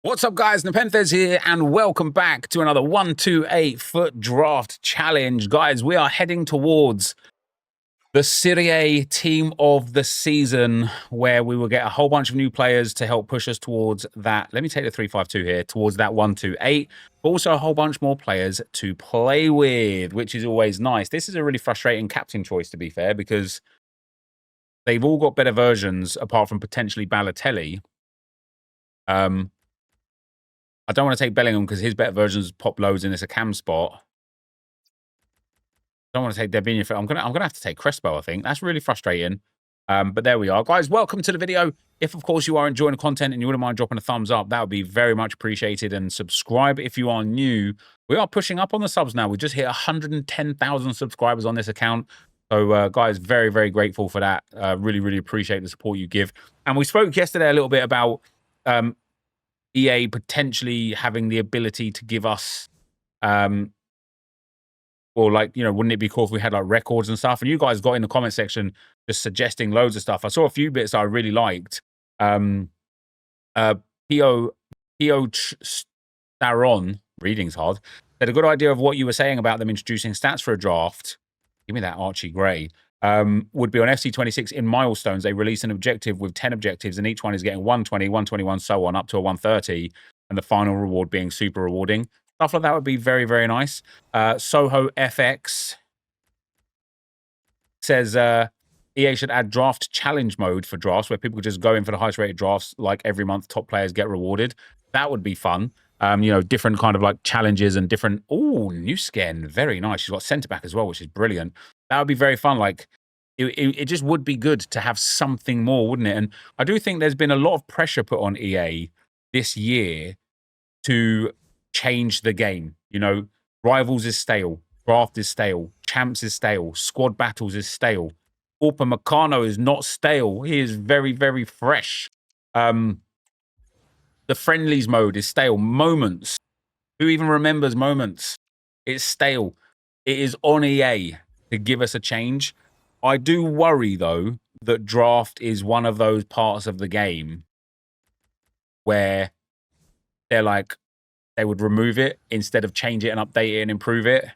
What's up, guys? NepentheZ here, and welcome back to another 128 Fut Draft Challenge. Guys, we are heading towards the Serie A Team of the Season, where we will get a whole bunch of new players to help push us towards that. Let me take the 352 here, towards that 128. But also a whole bunch more players to play with, which is always nice. This is a really frustrating captain choice, to be fair, because they've all got better versions, apart from potentially Balotelli. I don't want to take Bellingham because his better versions pop loads in this a cam spot. I don't want to take Debinha. I'm gonna have to take Crespo, I think. That's really frustrating. But there we are. Guys, welcome to the video. If, of course, you are enjoying the content and you wouldn't mind dropping a thumbs up, that would be very much appreciated. And subscribe if you are new. We are pushing up on the subs now. We just hit 110,000 subscribers on this account. So, guys, very, very grateful for that. Really, really appreciate the support you give. And we spoke yesterday a little bit about EA potentially having the ability to give us, or like, you know, wouldn't it be cool if we had like records and stuff? And you guys got in the comment section just suggesting loads of stuff. I saw a few bits I really liked. Pio Staron, reading's hard, had a good idea of what you were saying about them introducing stats for a draft. Give me that Archie Gray. Would be on FC26 in milestones. They release an objective with 10 objectives, and each one is getting 120, 121, so on, up to a 130, and the final reward being super rewarding. Stuff like that would be very, very nice. Soho FX says EA should add draft challenge mode for drafts, where people just go in for the highest rated drafts, like every month, top players get rewarded. That would be fun. You know, different kind of like challenges and different. Oh, new skin, very nice. She's got centre back as well, which is brilliant. That would be very fun. Like, it just would be good to have something more, wouldn't it? And I do think there's been a lot of pressure put on EA this year to change the game. You know, Rivals is stale, Draft is stale, Champs is stale, Squad Battles is stale. Upamecano is not stale. He is very, very fresh. The friendlies mode is stale. Moments. Who even remembers moments? It's stale. It is on EA to give us a change. I do worry, though, that draft is one of those parts of the game where they're like, they would remove it instead of change it and update it and improve it.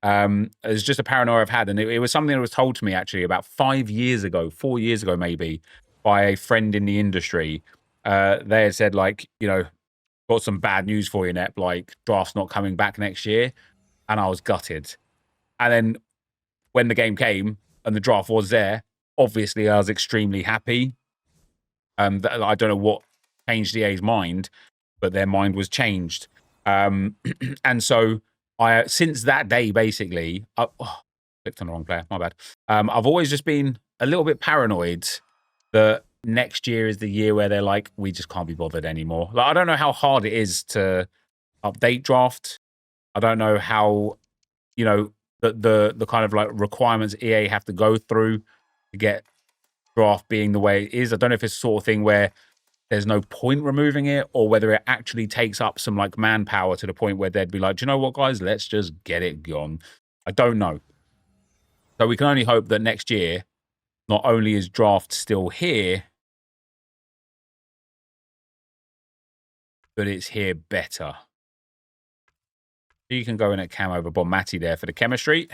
It's just a paranoia I've had. And it was something that was told to me, actually, about 4 years ago, maybe, by a friend in the industry. They had said, like, you know, got some bad news for you, Nep, like, draft's not coming back next year. And I was gutted. And then when the game came and the draft was there, obviously I was extremely happy. I don't know what changed EA's mind, but their mind was changed. And so since that day, basically, clicked on the wrong player, my bad. I've always just been a little bit paranoid that next year is the year where they're like, we just can't be bothered anymore. Like, I don't know how hard it is to update draft. I don't know how, you know, the kind of like requirements EA have to go through to get draft being the way it is. I don't know if it's the sort of thing where there's no point removing it, or whether it actually takes up some like manpower to the point where they'd be like, do you know what, guys, let's just get it gone. I don't know. So we can only hope that next year, not only is draft still here, but it's here better. You can go in at cam over Bonmati there for the chemistry.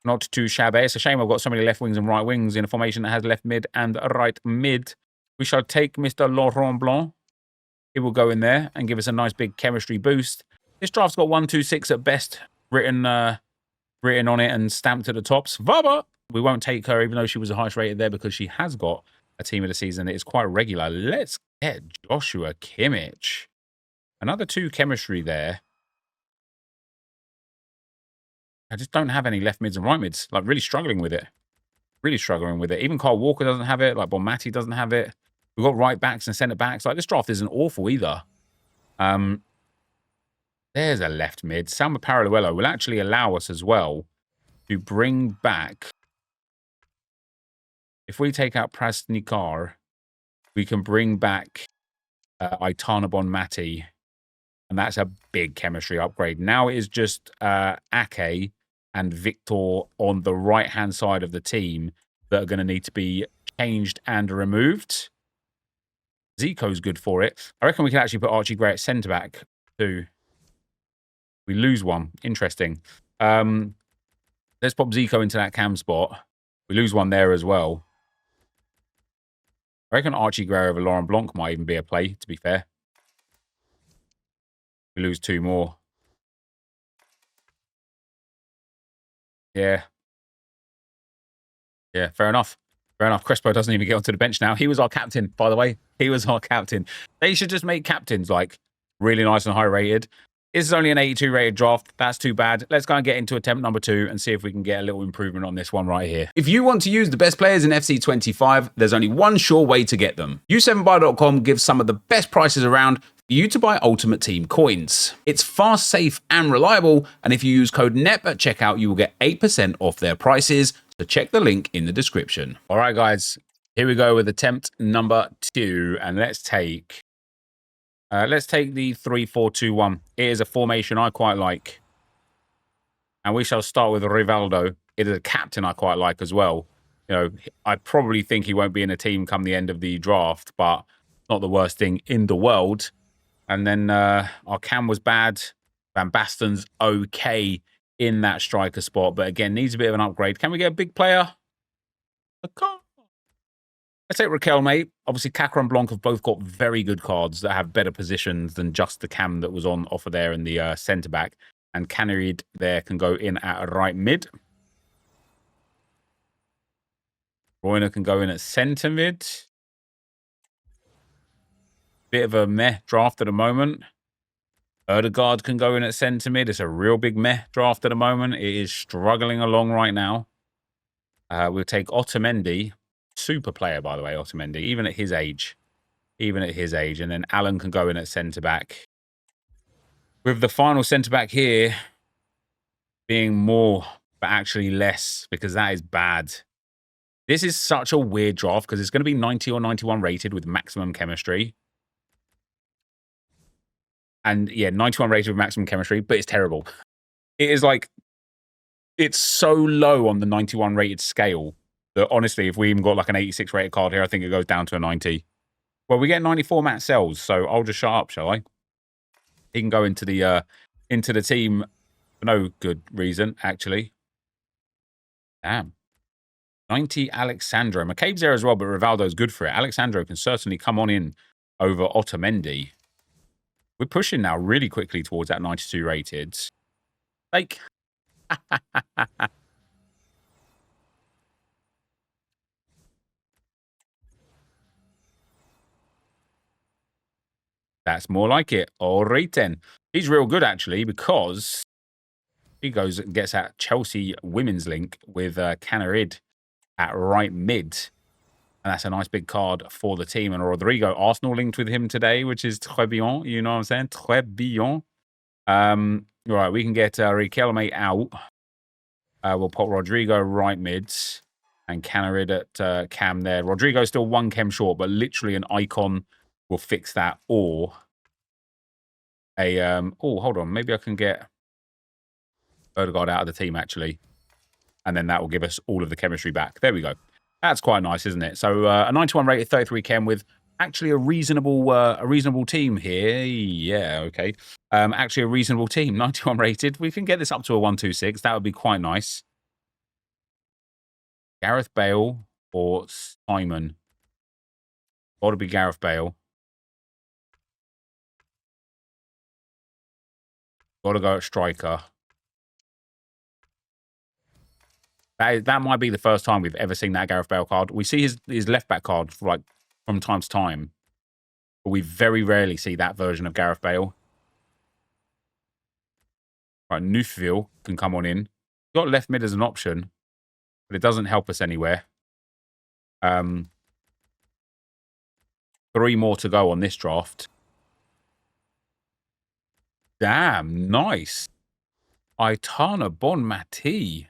Not too shabby. It's a shame I've got so many left wings and right wings in a formation that has left mid and right mid. We shall take Mr. Laurent Blanc. He will go in there and give us a nice big chemistry boost. This draft's got 126 at best written on it and stamped at the tops. Vaba! We won't take her, even though she was the highest rated there, because she has got a team of the season that is quite regular. Let's get Joshua Kimmich. Another 2 chemistry there. I just don't have any left mids and right mids. Like, really struggling with it. Really struggling with it. Even Kyle Walker doesn't have it. Like, Bonmati doesn't have it. We've got right backs and centre backs. Like, this draft isn't awful either. There's a left mid. Salma Paraluelo will actually allow us as well to bring back... If we take out Prasnikar, we can bring back Aitana Bonmati. And that's a big chemistry upgrade. Now it is just Ake and Victor on the right-hand side of the team that are going to need to be changed and removed. Zico's good for it. I reckon we can actually put Archie Gray at centre-back too. We lose one. Interesting. Let's pop Zico into that cam spot. We lose one there as well. I reckon Archie Gray over Laurent Blanc might even be a play, to be fair. We lose 2 more. Yeah. Yeah, fair enough. Fair enough. Crespo doesn't even get onto the bench now. He was our captain, by the way. He was our captain. They should just make captains, like, really nice and high rated. This is only an 82 rated draft. That's too bad. Let's go and get into attempt number 2 and see if we can get a little improvement on this one right here. If you want to use the best players in FC25, there's only one sure way to get them. U7buy.com gives some of the best prices around for you to buy Ultimate Team coins. It's fast, safe, and reliable, and if you use code NEP at checkout, you will get 8% off their prices. So check the link in the description. All right, guys, here we go with attempt number 2, and let's take the 3-4-2-1. It is a formation I quite like. And we shall start with Rivaldo. It is a captain I quite like as well. You know, I probably think he won't be in a team come the end of the draft, but not the worst thing in the world. And then our cam was bad. Van Basten's okay in that striker spot, but again, needs a bit of an upgrade. Can we get a big player? Let's take Raquel, mate. Obviously, Kaka and Blanc have both got very good cards that have better positions than just the cam that was on offer there in the centre-back. And Canarid there can go in at right mid. Royner can go in at centre mid. Bit of a meh draft at the moment. Erdegaard can go in at centre mid. It's a real big meh draft at the moment. It is struggling along right now. We'll take Otamendi. Super player, by the way, Otamendi, even at his age. Even at his age. And then Allen can go in at centre-back. With the final centre-back here being more, but actually less, because that is bad. This is such a weird draft, because it's going to be 90 or 91 rated with maximum chemistry. And, yeah, 91 rated with maximum chemistry, but it's terrible. It is like, it's so low on the 91 rated scale that honestly, if we even got like an 86 rated card here, I think it goes down to a 90. Well, we get 94 Matt Sells, so I'll just shut up, shall I? He can go into the team for no good reason, actually. Damn. 90 Alexandro. McCabe's there as well, but Rivaldo's good for it. Alexandro can certainly come on in over Otamendi. We're pushing now really quickly towards that 92 rated. Like... That's more like it. All right, then. He's real good, actually, because he goes and gets that Chelsea women's link with Canarid at right mid. And that's a nice big card for the team. And Rodrigo, Arsenal linked with him today, which is très bien. You know what I'm saying? Très bien. Right, we can get Riquelme out. We'll put Rodrigo right mid. And Canarid at cam there. Rodrigo's still 1 chem short, but literally an icon will fix that. Or a... oh, hold on. Maybe I can get Erdegaard out of the team, actually. And then that will give us all of the chemistry back. There we go. That's quite nice, isn't it? So a 91 rated 33 chem with actually a reasonable team here. Yeah, okay. Actually a reasonable team. 91 rated. We can get this up to a 126. That would be quite nice. Gareth Bale or Simon? Got to be Gareth Bale. Got to go at striker. That might be the first time we've ever seen that Gareth Bale card. We see his left-back card like from time to time. But we very rarely see that version of Gareth Bale. Right, Neufville can come on in. Got left mid as an option, but it doesn't help us anywhere. 3 more to go on this draft. Damn, nice. Aitana Bonmati.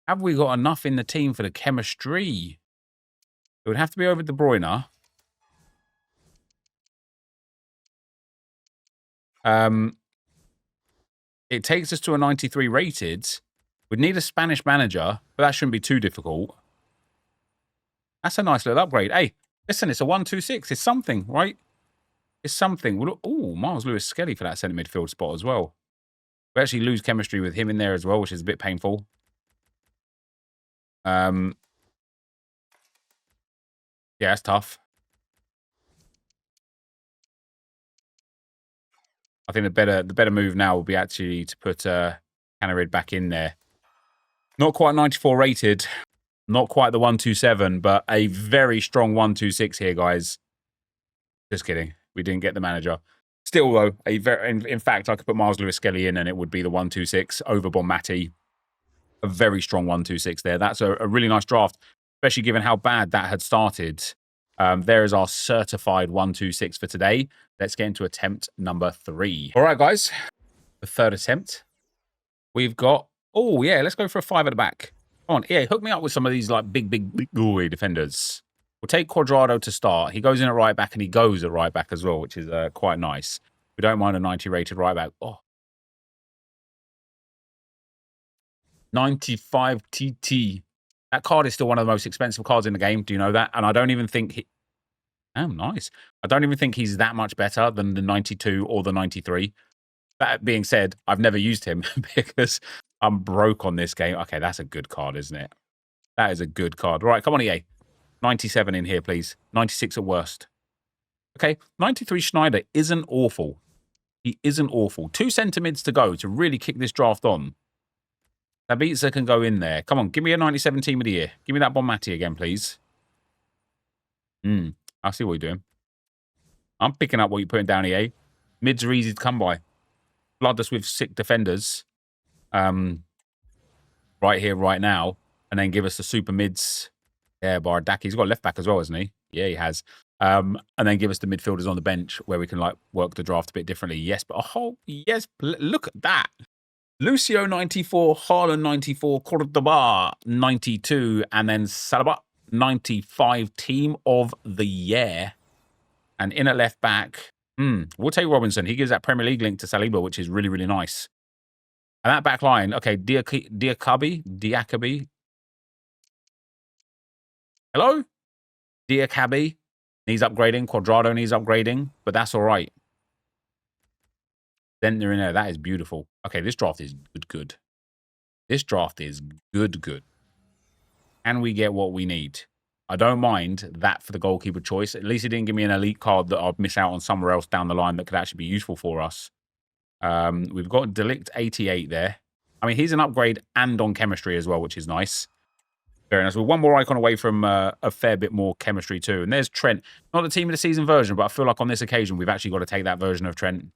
Have we got enough in the team for the chemistry? It would have to be over De Bruyne. It takes us to a 93 rated. We'd need a Spanish manager, but that shouldn't be too difficult. That's a nice little upgrade. Hey, Listen, it's a 1-2-6. It's something, right? It's something. Oh, Miles Lewis-Skelly for that centre midfield spot as well. We actually lose chemistry with him in there as well, which is a bit painful. Yeah, that's tough. I think the better move now will be actually to put Canarid back in there. Not quite 94 rated. Not quite the 127, but a very strong 126 here, guys. Just kidding. We didn't get the manager. Still, though, in fact, I could put Miles Lewis-Skelly in and it would be the 126 over Bonmati. A very strong 126 there. That's a really nice draft, especially given how bad that had started. There is our certified 126 for today. Let's get into attempt number 3. All right, guys. The third attempt. We've got... Oh, yeah, let's go for a 5 at the back. Come on, yeah, hook me up with some of these like big gooey defenders. We'll take Cuadrado to start. He goes in at right back and he goes at right back as well, which is quite nice. We don't mind a 90 rated right back. Oh. 95 TT. That card is still one of the most expensive cards in the game. Do you know that? And I don't even think he... Oh, nice. I don't even think he's that much better than the 92 or the 93. That being said, I've never used him because I'm broke on this game. Okay, that's a good card, isn't it? That is a good card. Right, come on, EA. 97 in here, please. 96 at worst. Okay, 93 Schneider isn't awful. He isn't awful. 2 centre mids to go to really kick this draft on. Sabitzer can go in there. Come on, give me a 97 team of the year. Give me that Bonmati again, please. I see what you're doing. I'm picking up what you're putting down, EA. Mids are easy to come by. Flood us with sick defenders. Right here, right now. And then give us the super mids. Yeah, Baradaki. He's got a left back as well, hasn't he? Yeah, he has. And then give us the midfielders on the bench where we can like work the draft a bit differently. Yes, but oh, yes, look at that. Lucio 94, Haaland 94, Cordoba 92, and then Salaba 95, team of the year. And in at left back, we'll take Robinson. He gives that Premier League link to Saliba, which is really, really nice. And that back line, okay, Diakabi. Hello? Diakabi needs upgrading. Cuadrado needs upgrading, but that's all right. Then they're in there. That is beautiful. Okay, this draft is good. This draft is good. Can we get what we need? I don't mind that for the goalkeeper choice. At least it didn't give me an elite card that I'd miss out on somewhere else down the line that could actually be useful for us. We've got Delict 88 there. I mean, he's an upgrade and on chemistry as well, which is nice. Very nice. We're one more icon away from a fair bit more chemistry too. And there's Trent. Not the team of the season version, but I feel like on this occasion, we've actually got to take that version of Trent.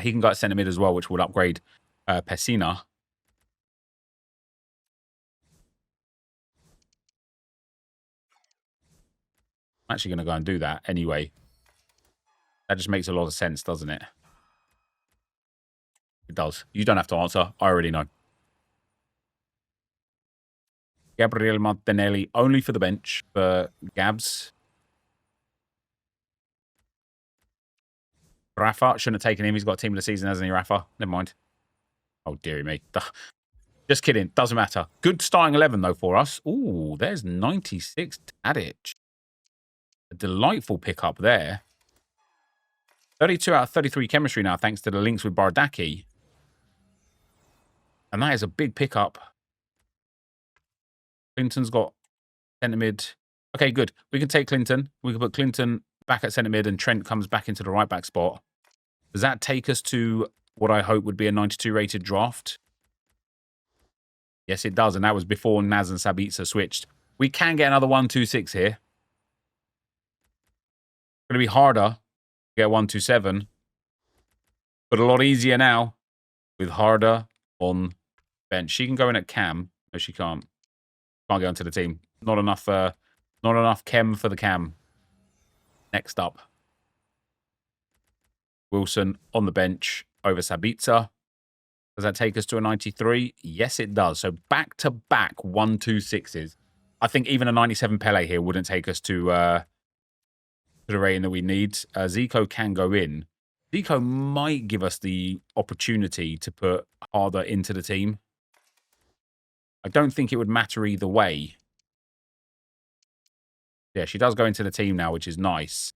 He can go at centre mid as well, which will upgrade Pessina. I'm actually going to go and do that anyway. That just makes a lot of sense, doesn't it? It does. You don't have to answer. I already know. Gabriel Martinelli only for the bench for Gabs. Rafa shouldn't have taken him. He's got a team of the season, hasn't he, Rafa? Never mind. Oh, dearie me. Just kidding. Doesn't matter. Good starting 11, though, for us. Ooh, there's 96 Tadic. A delightful pickup there. 32 out of 33 chemistry now, thanks to the links with Baradaki. And that is a big pickup. Clinton's got centre mid. Okay, good. We can take Clinton. We can put Clinton back at centre mid and Trent comes back into the right back spot. Does that take us to what I hope would be a 92 rated draft? Yes, it does. And that was before Naz and Sabitzer switched. We can get another 126 here. It's going to be harder to get 127. But a lot easier now with Harder on bench. She can go in at cam. No, she can't. Can't get onto the team. Not enough chem for the cam. Next up. Wilson on the bench over Sabitzer. Does that take us to a 93? Yes, it does. So back-to-back 126s. I think even a 97 Pele here wouldn't take us to the rating that we need. Zico can go in. Zico might give us the opportunity to put Harder into the team. I don't think it would matter either way. Yeah, she does go into the team now, which is nice.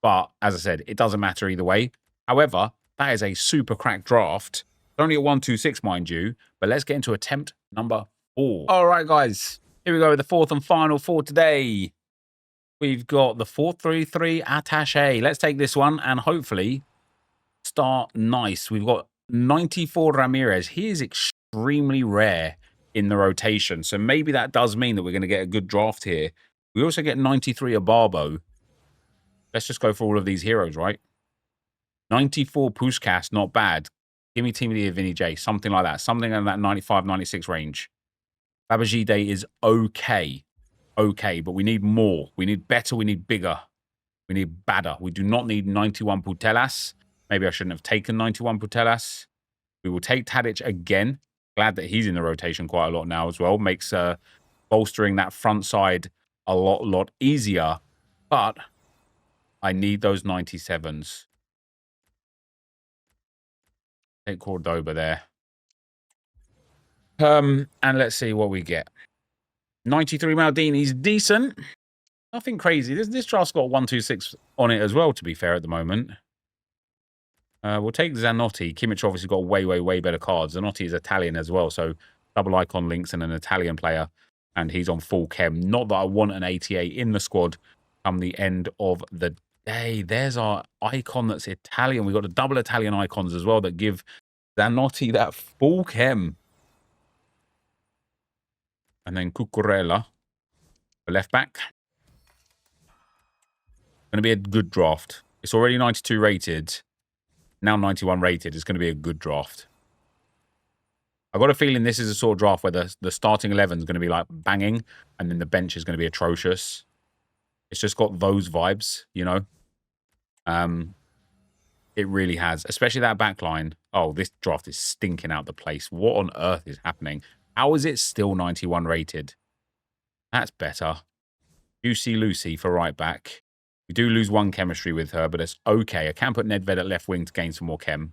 But, as I said, it doesn't matter either way. However, that is a super cracked draft. It's only at 126, mind you. But let's get into attempt number 4. All right, guys. Here we go with the fourth and final for today. We've got the 4-3-3 attaché. Let's take this one and hopefully start nice. We've got 94 Ramirez. He is extremely rare in the rotation. So maybe that does mean that we're going to get a good draft here. We also get 93 Abarbo. Let's just go for all of these heroes, right? 94 Pushkas, not bad. Give me Team of the Year Vinny J, something like that. Something in that 95, 96 range. Babajide is okay. Okay, but we need more. We need better. We need bigger. We need badder. We do not need 91 Putellas. Maybe I shouldn't have taken 91 Putellas. We will take Tadic again. Glad that he's in the rotation quite a lot now as well. Makes bolstering that front side a lot easier. But I need those 97s. Take Cordoba there. And let's see what we get. 93 Maldini's decent. Nothing crazy. This draft's got 126 on it as well, to be fair, at the moment. We'll take Zanotti. Kimmich obviously got way better cards. Zanotti is Italian as well, so double icon links and an Italian player. And he's on full chem. Not that I want an 88 in the squad come the end of the day. There's our icon that's Italian. We've got the double Italian icons as well that give Zanotti that full chem. And then Cucurella, the left back. Going to be a good draft. It's already 92 rated. Now 91 rated. It's going to be a good draft. I've got a feeling this is a sort of draft where the starting 11 is going to be like banging and then the bench is going to be atrocious. It's just got those vibes, you know. It really has. Especially that back line. Oh, this draft is stinking out the place. What on earth is happening? How is it still 91 rated? That's better. Juicy Lucy for right back. We do lose one chemistry with her, but it's okay. I can put Nedved at left wing to gain some more chem.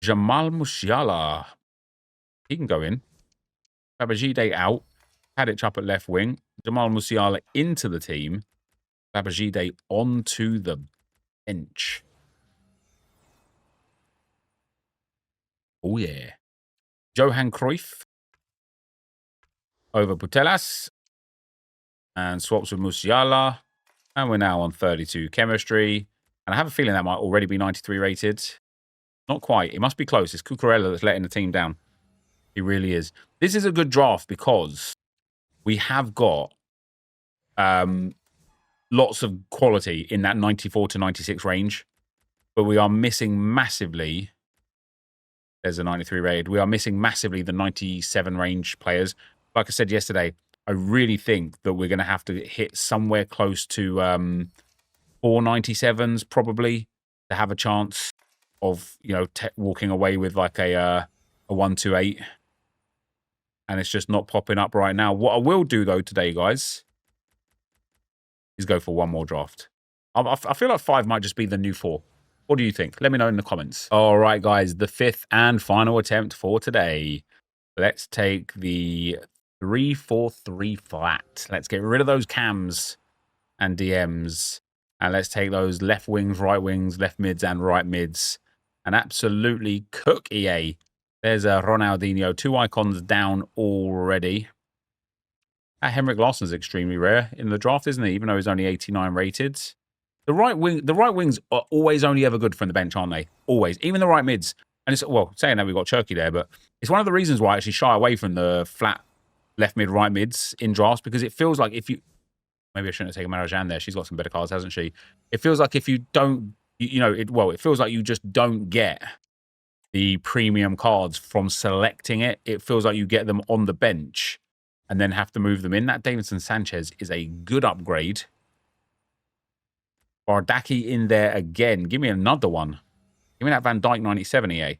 Jamal Musiala. He can go in. Babajide out. Tadic up at left wing. Jamal Musiala into the team. Babajide onto the bench. Oh, yeah. Johan Cruyff over Putellas and swaps with Musiala. And we're now on 32 chemistry. And I have a feeling that might already be 93 rated. Not quite. It must be close. It's Cucurella that's letting the team down. He really is. This is a good draft because we have got lots of quality in that 94 to 96 range. But we are missing massively. There's a 93 rated. We are missing massively the 97 range players. Like I said yesterday, I really think that we're going to have to hit somewhere close to 497s probably to have a chance of, you know, walking away with like a 128. And it's just not popping up right now. What I will do, though, today, guys, is go for one more draft. I feel like 5 might just be the new 4. What do you think? Let me know in the comments. All right, guys, the 5th and final attempt for today. Let's take the 3-4-3 flat. Let's get rid of those cams and DMs. And let's take those left wings, right wings, left mids, and right mids. And absolutely cook EA. There's a Ronaldinho. 2 icons down already. Henrik Larsson's extremely rare in the draft, isn't he? Even though he's only 89 rated. The right wings are always only ever good from the bench, aren't they? Always. Even the right mids. And it's, well, saying that we've got Cherky there, but it's one of the reasons why I actually shy away from the flat left mid, right mids in drafts, because it feels like if you... Maybe I shouldn't have taken Marajan there. She's got some better cards, hasn't she? It feels like if you don't... it feels like you just don't get the premium cards from selecting it. It feels like you get them on the bench and then have to move them in. That Davinson Sanchez is a good upgrade. Bardaki in there again. Give me another one. Give me that Van Dijk 97 EA.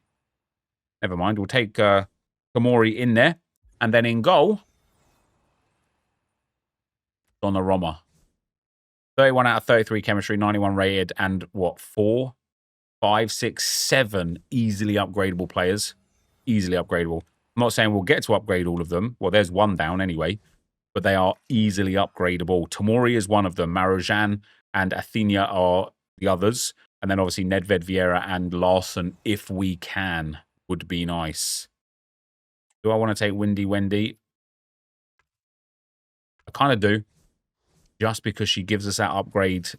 Never mind. We'll take Kamori in there. And then in goal, Donnarumma. 31 out of 33 chemistry, 91 rated, and what, 4, 5, 6, 7 easily upgradable players. Easily upgradable. I'm not saying we'll get to upgrade all of them. Well, there's one down anyway. but they are easily upgradable. Tamori is one of them. Marojan and Athena are the others. And then obviously Nedved, Vieira, and Larson, if we can, would be nice. Do I want to take Windy Wendy? I kind of do. Just because she gives us that upgrade.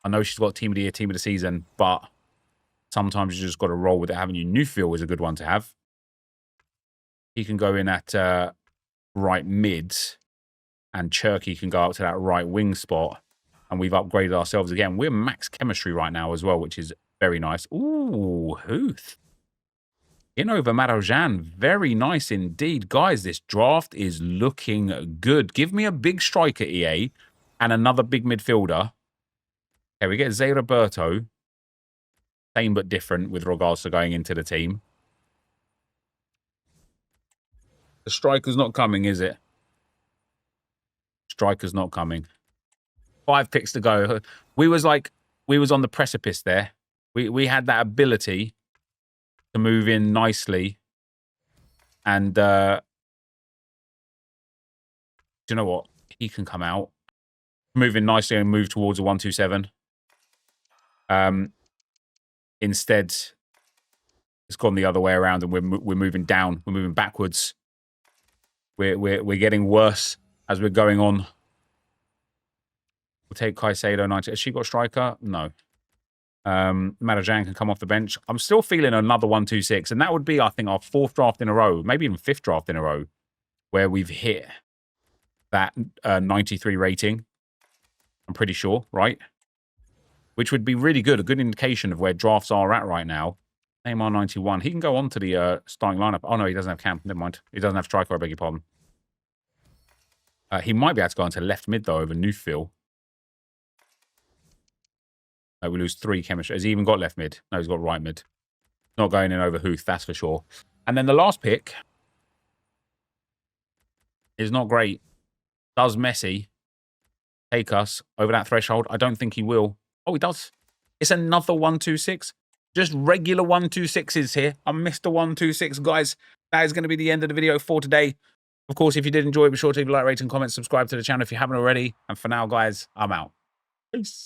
I know she's got Team of the Year, Team of the Season, but sometimes you just got to roll with it, haven't you? Newfield is a good one to have. He can go in at right mid, and Cherky can go up to that right wing spot. And we've upgraded ourselves again. We're max chemistry right now as well, which is very nice. Ooh, Huth. In over Marojan. Very nice indeed. Guys, this draft is looking good. Give me a big striker, EA, and another big midfielder. Okay, we get Zé Roberto. Same but different with regards to going into the team. The striker's not coming, is it? Striker's not coming. 5 picks to go. We was on the precipice there. We had that ability to move in nicely. And do you know what? He can come out. Move in nicely and move towards a 1-2-7. Instead, it's gone the other way around, and we're moving down. We're moving backwards. We're getting worse as we're going on. We'll take Caicedo 90. Has she got striker? No. Marajan can come off the bench. I'm still feeling another 1-2-6, and that would be, I think, our 4th draft in a row, maybe even 5th draft in a row, where we've hit that 93 rating. I'm pretty sure, right? Which would be really good, a good indication of where drafts are at right now. Neymar 91. He can go on to the starting lineup. Oh, no, he doesn't have camp. Never mind. He doesn't have striker, I beg your pardon. He might be able to go into left mid, though, over Newfield. We lose 3 chemistry. Has he even got left mid? No, he's got right mid. Not going in over Huth, that's for sure. And then the last pick is not great. Does Messi take us over that threshold? I don't think he will. Oh, he does. It's another 1-2-6. Just regular 1-2-6s here. I'm Mr. 1-2-6, guys. That is going to be the end of the video for today. Of course, if you did enjoy it, be sure to leave a like, rate, and comment. Subscribe to the channel if you haven't already. And for now, guys, I'm out. Peace.